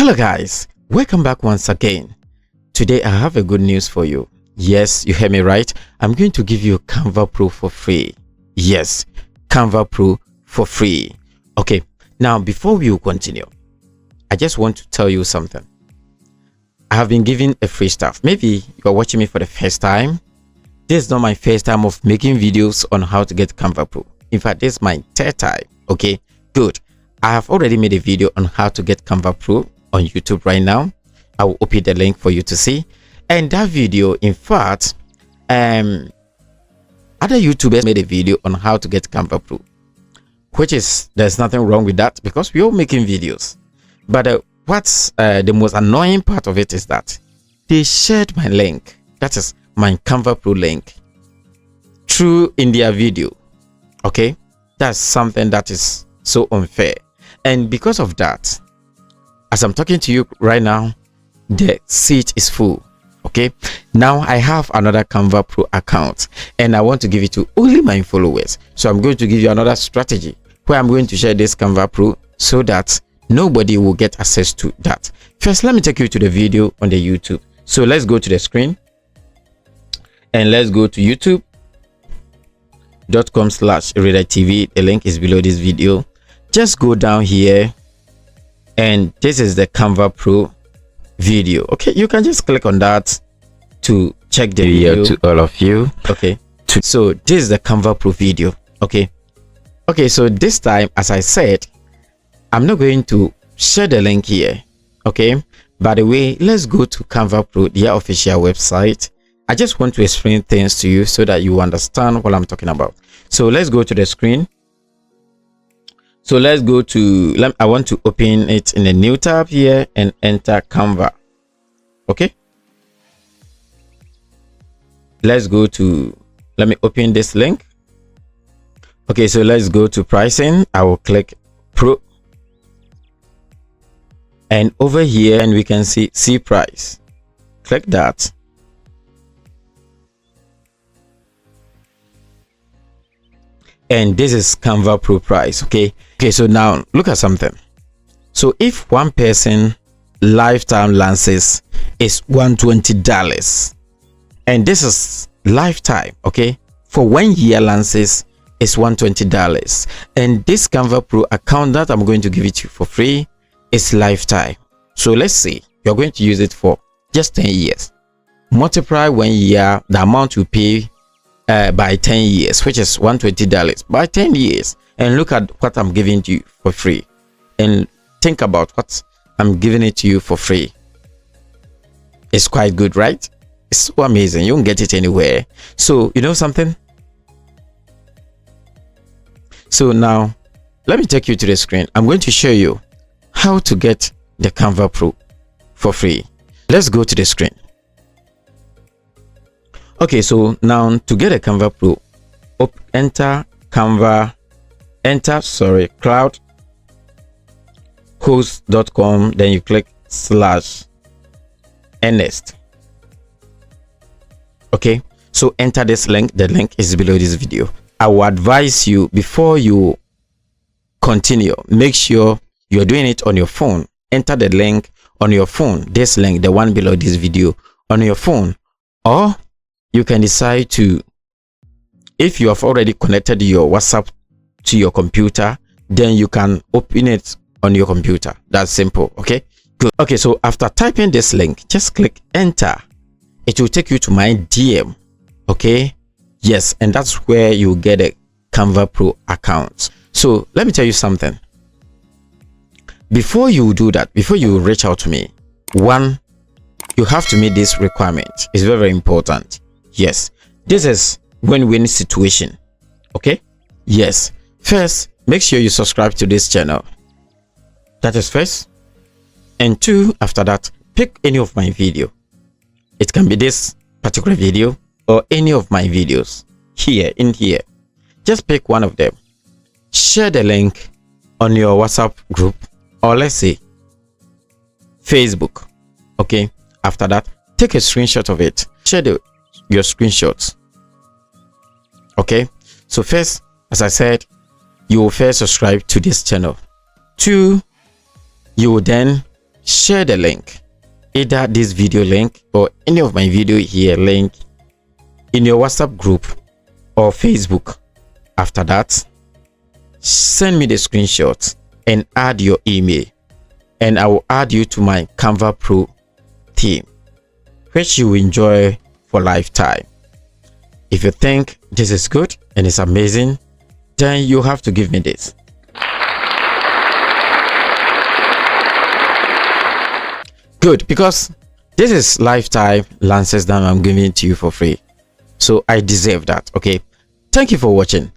Hello guys, welcome back once again. Today I have a good news for you. Yes, you heard me right. I'm going to give you Canva Pro for free. Yes, Canva Pro for free. Okay, now before we continue, I just want to tell you something. I have been giving a free stuff. Maybe you are watching me for the first time. This is not my first time of making videos on how to get Canva Pro. In fact, this is my third time. Okay, good. I have already made a video on how to get Canva Pro on YouTube right now. I will open the link for you to see. And that video, in fact, other YouTubers made a video on how to get Canva Pro, which is, there's nothing wrong with that because we're all making videos. But what's the most annoying part of it is that they shared my link, that is my Canva Pro link, through in their video. Okay, that's something that is so unfair. And because of that, as I'm talking to you right now, the seat is full. Okay, now I have another Canva Pro account and I want to give it to only my followers. So I'm going to give you another strategy where I'm going to share this Canva Pro so that nobody will get access to that. First, let me take you to the video on the YouTube. So let's go to the screen and let's go to youtube.com/RadioTV. The link is below this video. Just go down here and this is the Canva Pro video. Okay, you can just click on that to check the video to all of you. Okay, so this is the Canva Pro video. Okay, so this time, as I said, I'm not going to share the link here. Okay, by the way, let's go to Canva Pro, their official website. I just want to explain things to you so that you understand what I'm talking about. So let's go to the screen. So let's go to, I want to open it in a new tab here and enter Canva. Okay, let's go to, let me open this link. Okay, so let's go to pricing. I will click Pro, and over here, and we can see price. Click that. And this is Canva Pro price. Okay, so now look at something. So if one person lifetime lances is $120 and this is lifetime, okay, for 1 year lances is $120, and this Canva Pro account that I'm going to give it to you for free is lifetime. So let's say you're going to use it for just 10 years. Multiply 1 year, the amount you pay by 10 years, which is $120 by 10 years, and look at what I'm giving to you for free, and think about what I'm giving it to you for free. It's quite good, right? It's so amazing. You won't get it anywhere. So you know something, so now let me take you to the screen. I'm going to show you how to get the Canva Pro for free. Let's go to the screen. Okay, so now to get a Canva Pro, enter cloudhost.com, then you click /Ernest. Okay, so enter this link. The link is below this video. I will advise you, before you continue, make sure you're doing it on your phone. Enter the link on your phone, this link, the one below this video, on your phone, or you can decide to, if you have already connected your WhatsApp to your computer, then you can open it on your computer. That's simple. Okay, good. Okay, so after typing this link, just click enter. It will take you to my DM. Okay, yes, and that's where you get a Canva Pro account. So let me tell you something. Before you do that, before you reach out to me, one, you have to meet this requirement. It's very, very important. Yes, this is win-win situation. Okay, yes, first, make sure you subscribe to this channel. That is first. And two, after that, pick any of my video. It can be this particular video or any of my videos here in here. Just pick one of them, share the link on your WhatsApp group, or let's say Facebook. Okay, after that, take a screenshot of it, share your screenshots. Okay, so first, as I said, you will first subscribe to this channel. Two, you will then share the link, either this video link or any of my video here link, in your WhatsApp group or Facebook. After that, send me the screenshot and add your email, and I will add you to my Canva Pro team, which you will enjoy for lifetime. If you think this is good and it's amazing, then you have to give me this. Good, because this is lifetime lances that I'm giving to you for free, so I deserve that. Okay, thank you for watching.